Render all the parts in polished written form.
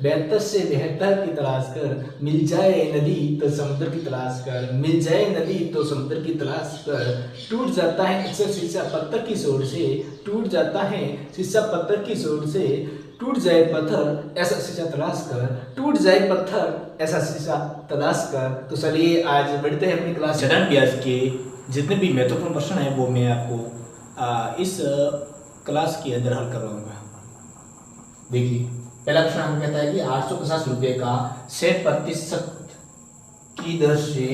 72 से 72 की तलाश कर, मिल जाए नदी तो समुद्र की तलाश कर, मिल जाए नदी तो समुद्र की तलाश कर, टूट जाता है अक्सर शीशा पत्थर की सोर से, टूट जाता है शीशा पत्थर की सोर से, टूट जाए पत्थर ऐसा शीशा तलाश कर, टूट जाए पत्थर ऐसा शीशा तलाश कर। तो चलिए आज बढ़ते हैं अपनी क्लास साधारण ब्याज के जितने भी महत्वपूर्ण प्रश्न हैं वो मैं आपको इस क्लास के अंदर हल करवाऊंगा। देखिए पहला प्रश्न हमें कहता है कि 850 रुपये का 6% की दर से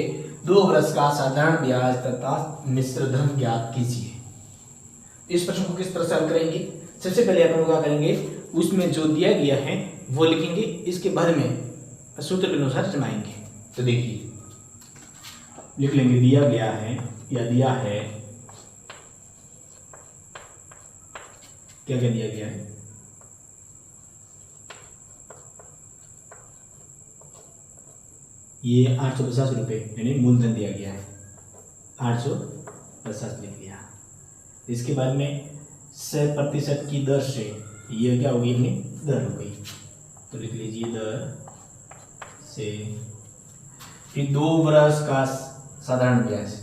2 वर्ष का साधारण ब्याज तथा मिश्र धन ज्ञात कीजिए। इस प्रश्न को किस तरह से हल करेंगे? सबसे पहले अपन क्या करेंगे, उसमें जो दिया गया है वो लिखेंगे, इसके बाद में सूत्र के अनुसार जमाएंगे। तो देखिए लिख लेंगे दिया गया है या दिया है, क्या क्या दिया गया है, ये 850 रुपये यानी मूलधन दिया गया है, 850 लिख लिया। इसके बाद में 6% की दर से ये क्या होगी, अपनी दर हो गई, तो लिख लीजिए दर से। फिर 2 वर्ष का साधारण ब्याज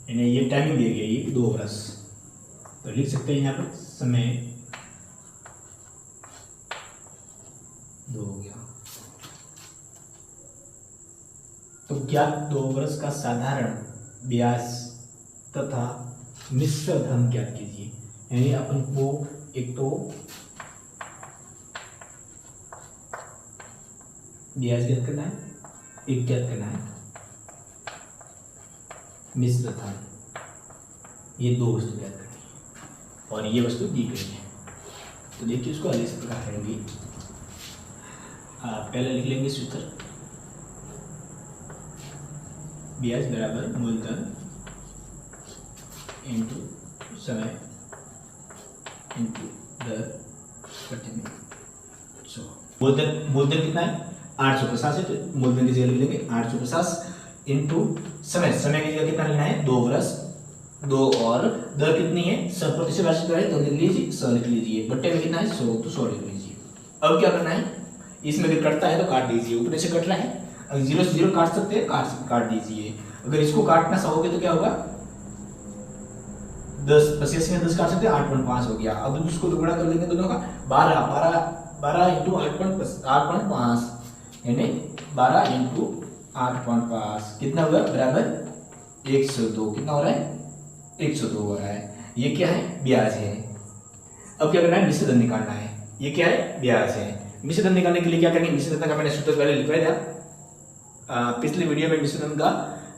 यानी ये टाइमिंग दिया गया ये 2 वर्ष, तो लिख सकते हैं यहाँ पर समय 2 हो गया। तो ज्ञात 2 वर्ष का साधारण ब्याज तथा मिश्र धन ज्ञात कीजिए। यानी अपन को एक तो ब्याज ज्ञात करना है, एक ज्ञात करना है मिश्र धन, ये 2 वस्तु ज्ञात करनी है और ये वस्तु दी गई है। तो देखिए उसको अलग से प्रकार करेंगे। पहले लिख लेंगे सूत्र, ब्याज बराबर मूलधन इंटू समय इंटू दर बटे में 100। मूलधन कितना है 850 है, तो मूलधन की जगह लिख लेंगे 850 इंटू समय की जगह कितना लेना है 2 वर्ष, 2 और दर कितनी है 100% राशि दर है, तो लिख लीजिए 100 लिख लीजिए, बट्टे में कितना है 100, तो 100 लिख लीजिए। अब क्या करना है, इसमें अगर कटता है तो काट दीजिए, ऊपर से कट रहा है, अगर 0 से 0 काट सकते हैं काट दीजिए। अगर इसको काटना चाहोगे तो क्या होगा, 10 85 में 10 काट सकते हैं, 8.5 हो गया। अब इसको टुकड़ा कर लेंगे दोनों का, 12 इंटू 8.5 यानी 12 इंटू 8.5 कितना होगा, बराबर 102। कितना हो रहा है 102 हो रहा है। ये क्या है ब्याज है। अब क्या करना है, मिश्र धन निकालना है। ये क्या है ब्याज है। मिश्र धन निकालने के लिए क्या करेंगे, मिश्र धन का मैंने सूत्र पहले लिखवाया था, पिछले वीडियो में मिश्र धन का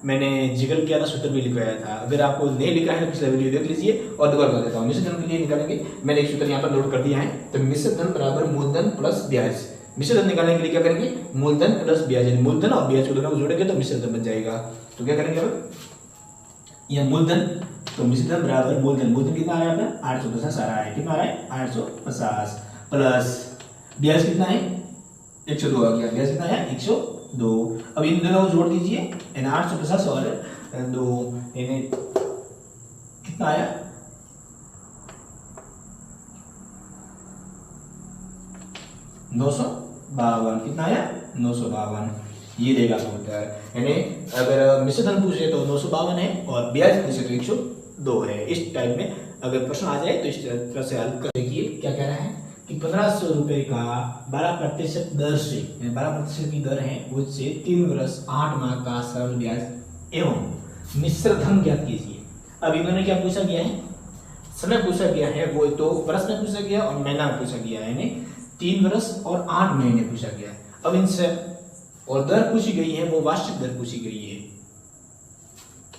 मैंने जिक्र किया था, सूत्र भी लिखवाया था। अगर आपको नहीं लिखा है तो पिछला वीडियो देख लीजिए और दोबारा बता देता हूँ। मिश्र धन के लिए निकालेंगे, मैंने एक सूत्र यहाँ पर नोट कर दिया है। तो मिश्र धन बराबर मूलधन प्लस ब्याज। मिश्र धन निकालने के लिए क्या करेंगे, मूलधन प्लस ब्याज, यानी मूलधन और ब्याज को दोनों को जोड़ेंगे तो मिश्र धन बन जाएगा। तो क्या करेंगे अब, यह मूलधन, तो मिश्र धन बराबर मूलधन कितना आ रहा है अपना 850 आ रहा है, कितना आ रहा है 850 प्लस ब्याज कितना है 102 आ गया, ब्याज कितना है 102। अब इन दोनों को जोड़ दीजिए, यानी 850 और 2 यानी कितना आया 952। कितना आया 952, ये देगा उत्तर। यानी अगर मिश्र धन पूछे तो 952 है और ब्याज पूछे तो 102 है। इस टाइप में अगर प्रश्न आ जाए तो इस तरह से हल कर देखिए। क्या कह रहा है कि 1500 रुपये का 12% दर से, 12% की दर है उससे 3 वर्ष 8 माह का सरल ब्याज एवं मिश्र धन ज्ञात कीजिए। अब इन्होंने क्या पूछा गया है, समय पूछा गया है, वो तो वर्ष में पूछा गया और महीना में पूछा गया है, यानी 3 वर्ष और 8 महीने पूछा गया है। अब इनसे और दर पूछी गई है, वो वार्षिक दर पूछी गई है।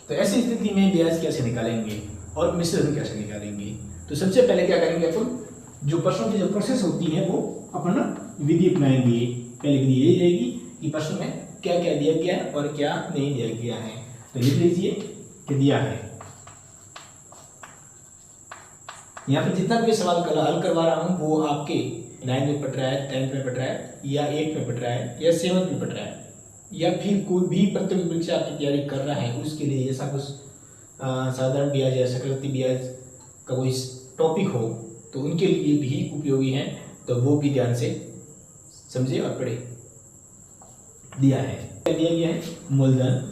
तो ऐसी स्थिति में ब्याज कैसे निकालेंगे और मिश्र धन कैसे निकालेंगे। तो सबसे पहले क्या करेंगे, अपन जो प्रश्नों की जो प्रोसेस होती है वो अपन विधि अपनाएंगे। पहले विधि यही रहेगी कि प्रश्न में क्या क्या दिया गया है और क्या नहीं दिया गया है। तो लिख लीजिए कि दिया है, यहाँ पे जितना भी सवाल हल करवा रहा हूँ वो आपके 9 में पढ़ रहा है, 10th में पढ़ रहा है, या 8 में पढ़ रहा है, या 7th में पढ़ रहा है, या फिर कोई भी प्रतियोगी परीक्षा की तैयारी कर रहा है, उसके लिए ऐसा कुछ साधारण ब्याज या चक्रवृद्धि ब्याज का कोई टॉपिक हो तो उनके लिए भी उपयोगी है। तो वो भी ध्यान से समझे और पढ़े। दिया है, दिया गया है मूलधन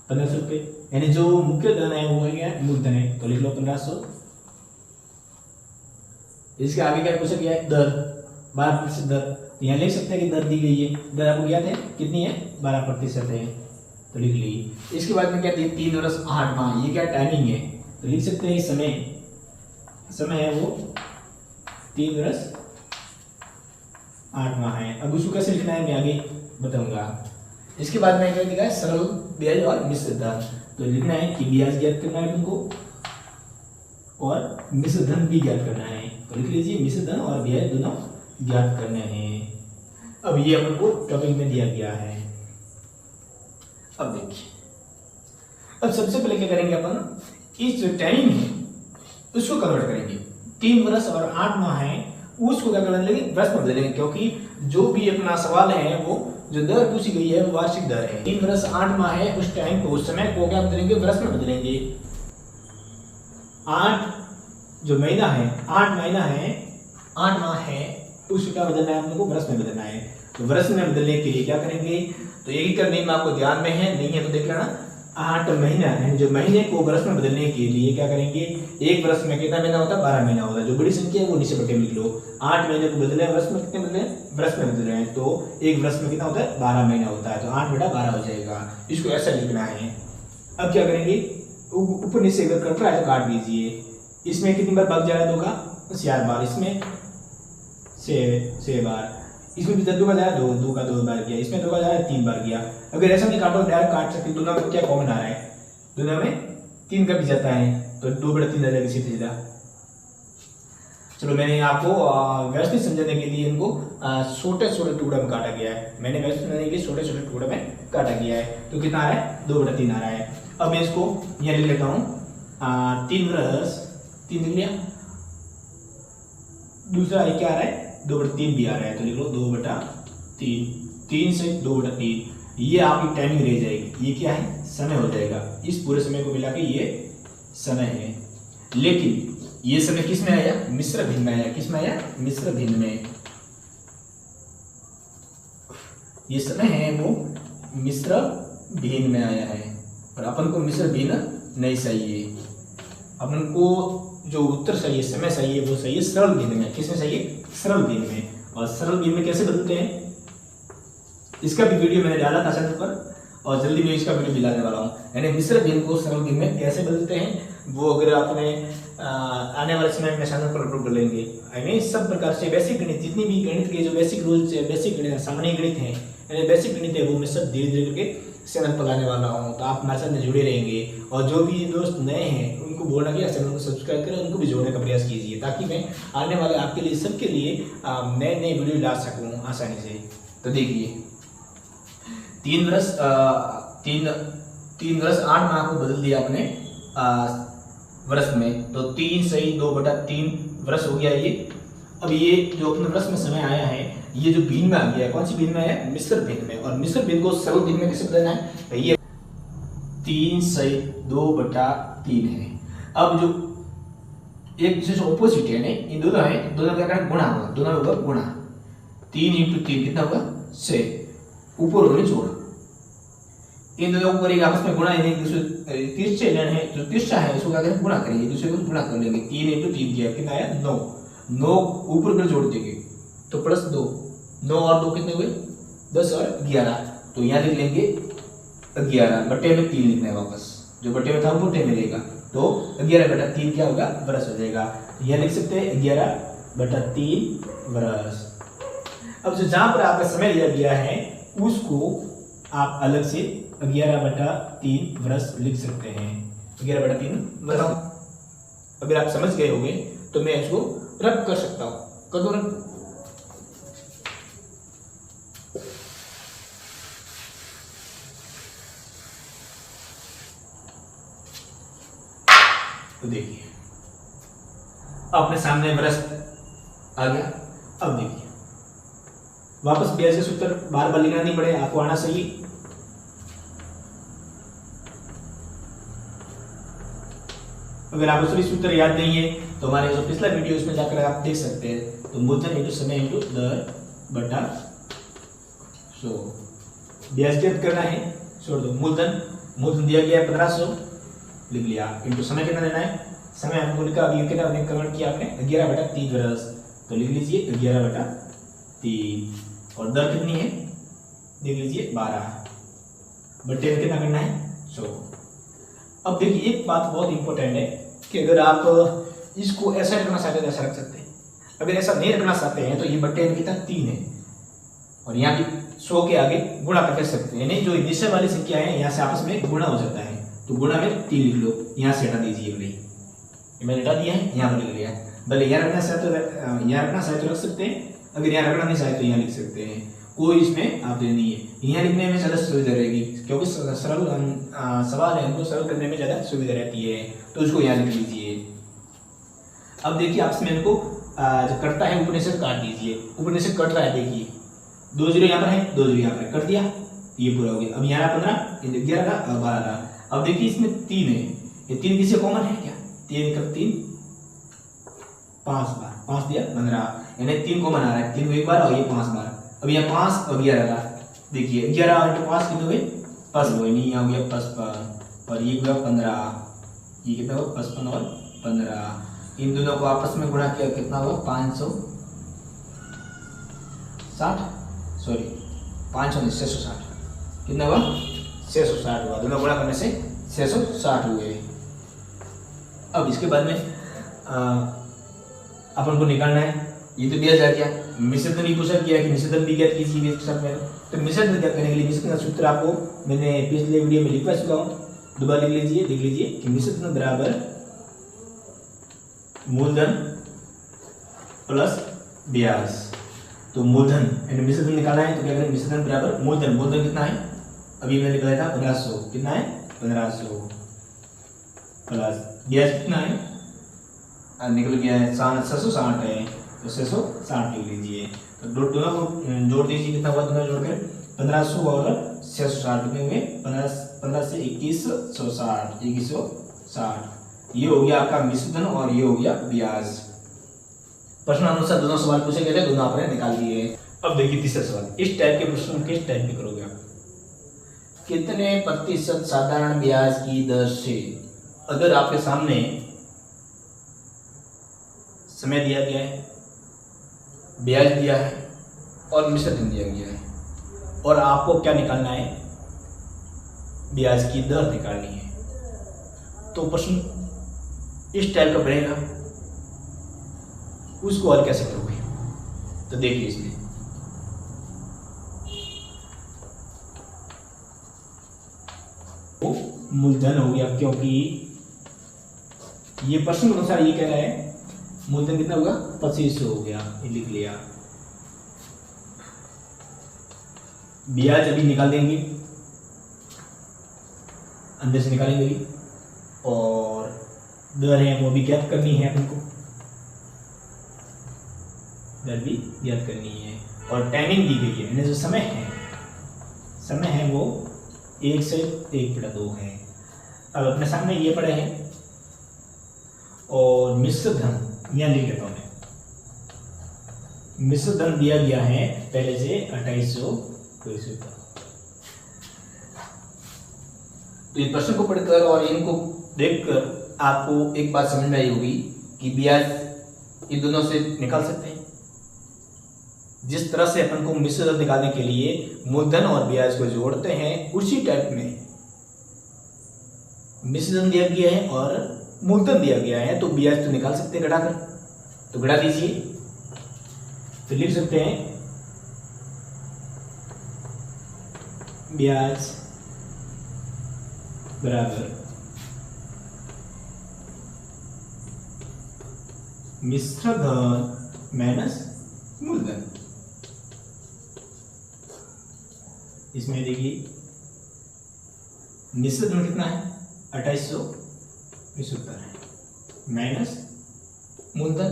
1500 रुपये, यानी जो मुख्य धन है वो है क्या, मूलधन है, तो लिख लो 1500। इसके आगे क्या पूछा गया है, दर 12% दर, तो यहाँ लिख सकते हैं कि दर दी गई है, दर आपको ज्ञात है कितनी है, 12% है, तो लिख ली। इसके बाद में क्या दिया, 3 वर्ष 8 माह, ये क्या टाइमिंग है, तो लिख सकते हैं समय है वो 3 वर्ष 8 माह है। अब उसको कैसे लिखना है मैं आगे बताऊंगा। इसके बाद में क्या लिखा है, सरल ब्याज और मिश्र धन, तो लिखना है कि ब्याज ज्ञात करना है तुमको और मिश्र धन भी ज्ञात करना है, तो लिख लीजिए मिश्र धन और ब्याज दोनों ज्ञात करने हैं। अब ये अपन को टॉपिक में दिया गया है। अब देखिए, अब सबसे पहले क्या करेंगे अपन, इस जो टाइमिंग है उसको कन्वर्ट करेंगे। 3 वर्ष और 8 माह है उसको क्या कर लेंगे, वर्ष में बदलेंगे, क्योंकि जो भी अपना सवाल है वो जो दर पूछी गई है वो वार्षिक दर है। 3 वर्ष 8 माह है, उस टाइम को, उस समय को क्या बदलेंगे, वर्ष में बदलेंगे। 8 जो महीना है, 8 महीना है, 8 माह है, उसको क्या बदलना है, अपने को वर्ष में बदलना है। तो वर्ष में बदलने के लिए क्या करेंगे, तो यही करने में आपको ध्यान में है, नहीं है तो देख लेना। 8 महीना है, जो महीने को वर्ष में बदलने के लिए क्या करेंगे, एक वर्ष में कितना महीना होता है, 12 महीना होता है, जो बड़ी संख्या है वो नीचे बटे में लिख लो। 8 महीने को बदले वर्ष में कितने बदले, वर्ष में बदल रहे हैं, तो एक वर्ष में कितना होता है, 12 महीना होता है, तो 8/12 हो जाएगा। इसको ऐसा लिखना है। अब क्या करेंगे, ऊपर नीचे अगर कट रहा है तो काट दीजिए। इसमें कितनी बार भाग जाएगा, 2 का 4 बार, इसमें 6 बार, इसमें भी 2 का जाएगा, 2 का 2 बार गया, इसमें 2 का जाएगा, 3 बार गया। अगर ऐसा नहीं काटो, डायरेक्ट काट सकते, दोनों में क्या कॉमन आ रहा है, दोनों में 3 का भी जाता है, तो 2/3 आ जाएगा सीधे सीधा। चलो मैंने आपको व्यवस्थित समझाने के लिए इनको छोटे छोटे टुकड़े में काटा गया है, मैंने व्यवस्थित समझाने के लिए छोटे छोटे टुकड़े में काटा गया है। तो कितना आ रहा है, 2/3 आ रहा है। अब मैं इसको यहाँ लिख लेता हूँ, 3 वर्ष 3 लिख लिया, दूसरा ये क्या आ रहा है, 2/3 भी आ रहा है, तो लिख लो 2/3, 3 से 2/3, ये आपकी टाइमिंग रह जाएगी। ये क्या है, समय हो जाएगा, इस पूरे समय को मिला के ये समय है। लेकिन ये समय किस में आया, मिश्र भिन्न में आया, किस में आया, मिश्र भिन्न में। ये समय है वो मिश्र भिन्न में आया है, और अपन को मिश्र भिन्न नहीं चाहिए, अपन को जो उत्तर चाहिए, समय चाहिए, वो चाहिए सरल भिन्न में। किसमें चाहिए, सरल भिन्न में। और सरल भिन्न में कैसे बदलते हैं, इसका भी वीडियो मैंने डाला था चैनल पर, और जल्दी मैं इसका वीडियो भी लाने वाला हूँ। यानी मिश्र भिन्न को सरल भिन्न में कैसे बदलते हैं, वो अगर आपने आने वाले समय में चैनल पर अपलोड कर लेंगे। यानी सब प्रकार से बेसिक गणित, जितनी भी गणित के जो बेसिक रूल्स है, बेसिक गणित सामान्य गणित है, यानी बेसिक गणित है, वो मैं सब धीरे धीरे करके चैनल पर लाने वाला हूँ। तो आप हमारे साथ में जुड़े रहेंगे, और जो भी दोस्त नए हैं उनको बोलना कि चैनल को सब्सक्राइब करें, उनको भी जोड़ने का प्रयास कीजिए, ताकि मैं आने वाले आपके लिए, सबके लिए नए नए वीडियो ला सकूँ आसानी से। तो देखिए, 3 वर्ष 8 माह को बदल दिया आपने वर्ष में, तो 3 सही 2/3 वर्ष हो गया ये। अब ये जो अपने वर्ष में समय आया है, ये जो भिन्न में आ गया, कौन सी भिन्न में है, मिश्र भिन्न में। और मिश्र भिन्न को सरल भिन्न में कैसे बदलना है, ये 3 सही 2/3 है। अब जो एक दूसरे से ऑपोजिट है, नहीं, इन दोनों है, दोनों क्या करें, गुणा होगा, दोनों होगा गुणा। 3 × 3 कितना होगा, 6, ऊपर और नीचे जोड़, इन दोनों को करेंगे आपस में गुणा, यानी तिरछे लेने हैं, जो तिरछा है उसको क्या करें, गुणा करेंगे, दूसरे को गुणा कर लेंगे। 3 × 3 किया, कितना आया, 9 ऊपर कर जोड़ देंगे, तो +2, 9 और 2 कितने हुए, 10 और 11, तो यहाँ लिख लेंगे 11, बटे में 3 लिखना है वापस, जो बटे में था वो बटे में रहेगा, तो 11/3 क्या होगा, वर्ष हो जाएगा। यह लिख सकते हैं 11/3 वर्ष। अब जो जहां पर आपका समय दिया गया है उसको आप अलग से 11/3 वर्ष लिख सकते हैं। 11/3 बताओ, अगर आप समझ गए होंगे तो मैं इसको रब कर सकता हूं, कर दो रब। तो देखिए, अपने सामने वर्ष आ गया। अब देखिए, वापस ब्याज के सूत्र बार बार लिखना नहीं पड़े, आपको आना चाहिए। अगर आपको सभी सूत्र याद नहीं है तो हमारे जो पिछला वीडियो उसमें जाकर आप देख सकते हैं। तो मूलधन इंटू समय इंटू दर बटा 100। ब्याज ज्ञात करना है, छोड़ दो। मूलधन दिया गया है 1500 लिख लिया, इंटू समय कितना लेना है, समय हमको लिखा अभी कितना हमने कन्वर्ट किया आपने 11/3 वर्ष, तो लिख लीजिए 11/3 और दर कितनी है देख लीजिए 12 बटे में कितना करना है 100। अब देखिए एक बात बहुत इंपॉर्टेंट है कि अगर आप इसको ऐसा रखना चाहते हैं तो ऐसा रख सकते हैं, अगर ऐसा नहीं रखना चाहते हैं तो ये बटे में कितना 3 है और यहाँ भी 100 के आगे गुणा कर सकते हैं, यानी जो निश्चय वाली संख्या है यहाँ से आपस में गुणा हो जाता है, तो गुणा में 3 लिख लो, यहाँ से हटा दीजिए भाई, मैंने हटा दिया है, यहाँ पर लिख लिया। भले यहाँ रखना चाहे तो रख सकते हैं, अगर यहाँ रखना नहीं चाहे तो यहाँ लिख सकते हैं, कोई इसमें आपत्ति नहीं है। यहाँ लिखने में ज़्यादा सुविधा रहेगी क्योंकि सरल सवाल है, हमको सरल करने में ज़्यादा सुविधा रहती है, तो उसको यहाँ लिख लीजिए। अब देखिए आपस में इनको जो कटता है ऊपर से काट दीजिए, ऊपर से कट रहा है, देखिए 2 जीरो यहाँ पर है, 2 जीरो यहाँ पर कट दिया, ये पूरा हो गया। अब यहाँ 15 11 का 12 का। अब देखिए इसमें 3 है, ये 3 किसी कॉमन है क्या, 3 का 3 5 बार, 5 दिया 15, यानी 3 कॉमन आ रहा है, 3 को 1 बार और ये 5 बार। अब यहाँ 5 और 11 का देखिए 11 और 5 कितने हुए 55, नहीं यहाँ हो गया 55 और ये हुआ 15, ये कितना हुआ 55 और 15, इन दोनों को आपस में गुणा किया कितना हुआ 560, सॉरी 660, कितना हुआ 660 हुआ, दोनों गुणा करने से 660 हुए। अब इसके बाद में अपन को निकालना है, ये तो दिया जा गया, मिश्रण भी पूछा गया कि मिश्रण भी ज्ञात कीजिए इसके साथ में, तो मिश्रण ज्ञात करने के लिए मिश्रण का सूत्र आपको मैंने पिछले वीडियो में लिखवा चुका हूँ, दोबारा लिख लीजिए कि मिश्रण बराबर मूलधन प्लस ब्याज। तो मूलधन यानी मिश्रण निकालना है तो क्या करें, मिश्रण बराबर मूलधन कितना है अभी मैंने बताया था 1500, कितना है 1500 प्लस ब्याज कितना है निकल गया है 660 है, तो 660 लिख लीजिए। तो दोनों को जोड़ दीजिए, कितना हुआ दोनों जोड़कर 1500 और 660 कितने हुए 15 से 2160, ये हो गया आपका मिश्रण और ये हो गया ब्याज। प्रश्नानुसार दोनों सवाल पूछे गए थे, दोनों आपने निकाल दिए। अब देखिए तीसरा सवाल, इस टाइप के प्रश्न किस टाइप में करोगे आप, कितने प्रतिशत साधारण ब्याज की दर से, अगर आपके सामने समय दिया गया है, ब्याज दिया है और मिश्रण दिया गया है और आपको क्या निकालना है, ब्याज की दर निकालनी है, तो प्रश्न इस टाइप का बनेगा, उसको हल कैसे करोगे, तो देखिए इसमें मूलधन हो गया, क्योंकि ये प्रश्न के अनुसार ये कह रहा है मूलधन कितना होगा 2500 हो गया, ये लिख लिया। ब्याज अभी निकाल देंगे, अंदर से निकालेंगे भी, और दर है वो भी ज्ञात करनी है अपन को, दर भी ज्ञात करनी है, और टाइमिंग दी गई है, यानी जो समय है वो 1 से 1/2 है। अब अपने सामने ये पड़े हैं और मिश्रण यहाँ लिख लेता हूँ मैं, मिश्रण दिया गया है पहले से 2800। तो ये प्रश्न को पढ़कर और इनको देखकर आपको एक बात समझ में आई होगी कि ब्याज इन दोनों से निकाल सकते हैं। जिस तरह से अपन को मिश्रण निकालने के लिए मूलधन और ब्याज को जोड़ते हैं, उसी टाइप में मिश्रण दिया गया है और मूलधन दिया गया है, तो ब्याज तो निकाल सकते हैं घटाकर, तो घटा दीजिए, तो लिख सकते हैं ब्याज बराबर मिश्र धन माइनस मूलधन। इसमें देखिए मिश्र धन कितना है 2875 है, माइनस मूलधन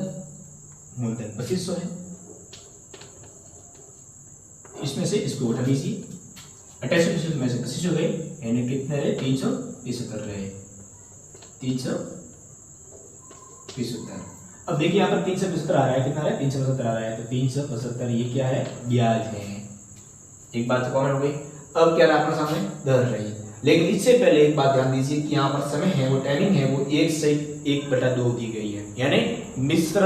2500 है, इसमें से इसको उठा दीजिए, 2875 में से 25 हो गए, यानी कितने रहे 375 रहे, 375 75। अब देखिए यहाँ पर 375 आ रहा है, कितना आ रहा है 375 आ रहा है, तो 375 ये क्या है ब्याज है। एक बात तो कॉमन हो गई। अब क्या रहा अपने सामने दर रही, लेकिन इससे पहले एक बात ध्यान दीजिए कि यहाँ पर समय है वो टाइमिंग है वो 1/1/2 दी गई है, यानी मिश्र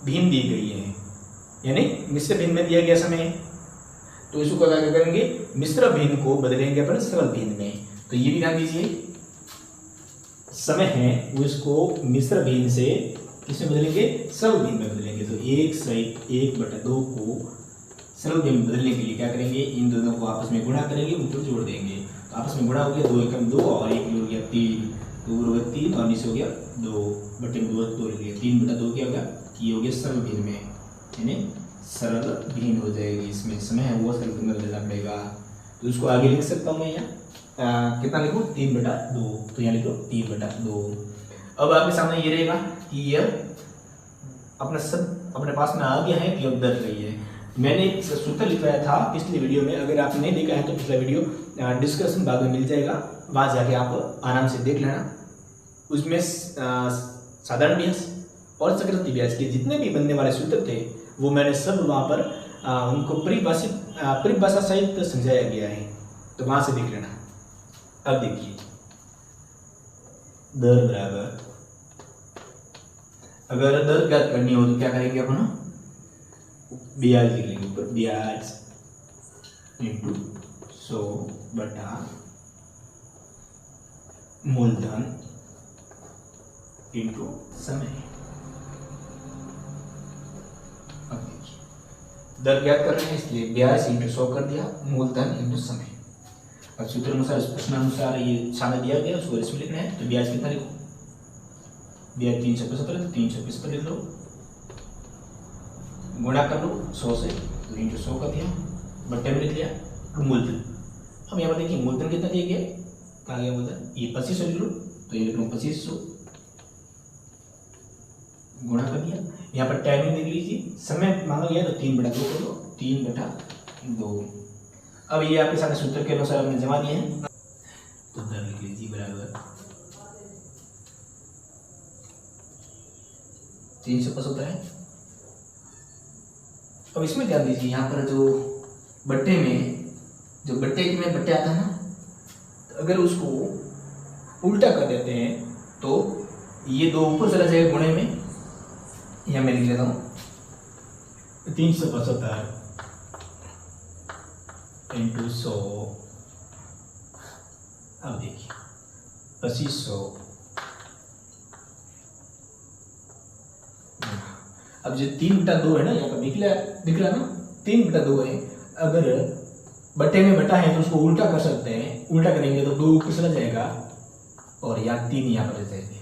भिन्न दी गई है, यानी मिश्र भिन्न में दिया गया समय, तो इसको क्या करेंगे मिश्र भिन्न को बदलेंगे अपन सरल भिन्न में। तो ये भी ध्यान दीजिए समय है वो इसको मिश्र भिन्न से किसमें बदलेंगे सरल भिन्न में बदलेंगे। तो 1/1/2 को सरल भिन्न में बदलने के लिए क्या करेंगे इन दोनों को आपस में गुणा करेंगे, ऊपर जोड़ देंगे। तो आपस में गुणा हो गया 2 एकम 2 और 1 हो गया 3, 2 हो गया 3 और नीचे हो गया 2 बटे 2 लिख लिया 3/2 क्या होगा ये हो गया सरल भिन्न में, यानी सरल भिन्न हो जाएगी। इसमें समय है वो सरल भिन्न में बदलना पड़ेगा। तो उसको आगे लिख सकता हूँ मैं यहाँ कितना लिखूँ 3/2, तो यहाँ लिखो 3/2। अब आपके सामने ये रहेगा कि यह अपना सब अपने पास में आ गया है कि अब दर रही है। मैंने सूत्र लिखवाया था पिछली वीडियो में, अगर आपने नहीं देखा है तो पिछला वीडियो डिस्कशन बाद में मिल जाएगा, वहाँ जाके आप आराम से देख लेना। उसमें साधारण ब्याज और चक्रवृद्धि ब्याज के जितने भी बनने वाले सूत्र थे वो मैंने सब वहाँ पर उनको परिभाषा सहित समझाया गया है, तो वहाँ से देख लेना। अब देखिए दर बराबर, अगर दर ज्ञात करनी हो तो क्या करेंगे अपन ब्याज लिख लेंगे ऊपर, ब्याज इंटू 100 बटा मूलधन इंटू समय। अब देखिए दर ज्ञात कर रहे हैं इसलिए ब्याज इंटू 100 कर दिया, मूलधन इंटू समय। अब सूत्र अनुसार प्रश्नानुसार ये सामने दिया गया उसको इसमें लिखना है। तो ब्याज कितना लिखो, ब्याज 375 तो 375 लिख लो, गुणा कर लो 100 से, तो इंटू 100 कर दिया, बट्टे में लिख लिया मूलधन। अब यहाँ पर देखिए मूलधन कितना दिया गया कहा गया मूलधन ये 2500 लिख लो, तो ये लिख लो 2500 गुणा कर दिया। यहाँ पर टाइमिंग देख लीजिए समय मांगा गया तो 3/2 कर लो, 3/2। अब ये आपके सामने सूत्र के अनुसार हमने जमा दिए हैं, तो दर लिख लीजिए बराबर 375 है। अब इसमें ध्यान दीजिए यहाँ पर जो बट्टे में जो बट्टे आता है ना, तो अगर उसको उल्टा कर देते हैं तो ये 2 ऊपर चला जाएगा गुणे में, यहाँ मैं लिख लेता हूँ 375 इंटू 100। अब देखिए 2500। अब जो 3/2 है ना यहाँ पर दिख रहा ना 3/2 है, अगर बट्टे में बटा है तो उसको उल्टा कर सकते हैं, उल्टा करेंगे तो 2 ऊपर चला जाएगा और यहाँ 3 यहाँ पर जाएंगे,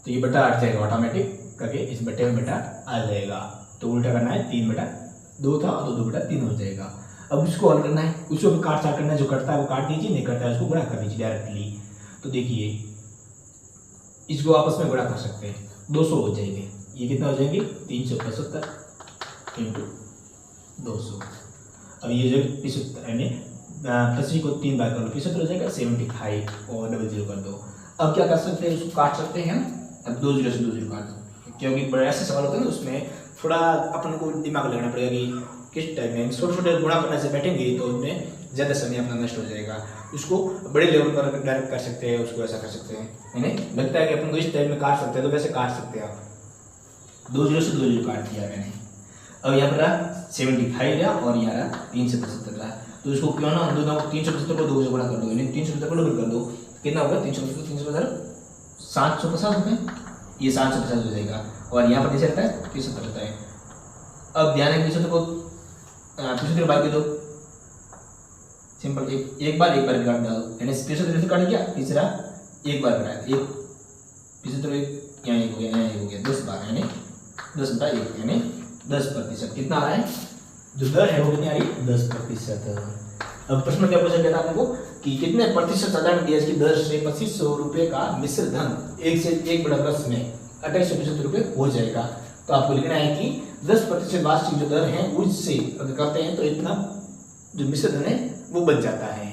तो ये बटा हट जाएगा ऑटोमेटिक करके, इस बट्टे में बटा आ जाएगा। तो उल्टा करना है 3/2 था तो 2/3 हो जाएगा। अब उसको हल करना है, उसको भी काट करना है, जो कटता है वो काट दीजिए, नहीं कटता है उसको गुणा कर दीजिए डायरेक्टली। तो देखिए इसको आपस में गुणा कर सकते हैं, 200 हो जाएंगे, ये कितना हो जाएंगे 375 इंटू 200। अब ये जो 75 यानी 25 को 3 बार कर लो 75 हो जाएगा, 75 और 00 कर दो। अब क्या कर सकते हैं उसको काट सकते हैं, अब 2 0 से 2 0 काट दो, क्योंकि बड़े ऐसे सवाल होते हैं ना उसमें थोड़ा अपन को दिमाग लगाना पड़ेगा कि किस टाइम में छोटे गुणा करने से बैठेंगे तो उसमें ज़्यादा समय अपना नष्ट हो जाएगा। उसको बड़े लेवल पर डायरेक्ट कर सकते हैं, उसको ऐसा कर सकते हैं, यानी लगता है कि अपन को इस टाइम में काट सकते हैं तो वैसे काट सकते हैं आप। 2 0 से 2 0 काट दिया मैंने। अब यहाँ पर 75 रहा और यहाँ रहा 375 रहा, तो इसको क्यों ना दोनों 375 को 2 से गुणा कर दो, यानी 375 को डबल कर दो, कितना होगा 375 750 रुपये, ये 750 हो जाएगा और यहाँ पर कैसे रहता है 375 रहता है। अब ध्यान है 375 को 75 बार दे दो, सिंपल एक बार काट दो, यानी 73 काट गया, तीसरा एक बार काटा, एक 75 यहाँ एक हो गया, यहाँ एक हो गया, 10 बार यानी 10/1 यानी 10%। कितना आ रहा है जो दर है वो कितनी आ रही है 10%। अब प्रश्न क्या पूछा गया था आपको कि कितने प्रतिशत साधारण ब्याज की दर से 2500 रुपये का मिश्र धन 1 से 1/10 में 2875 रुपये हो जाएगा। तो आपको लिखना है कि 10% वार्षिक जो दर है उससे अगर करते हैं तो इतना जो मिश्र धन है वो बच जाता है।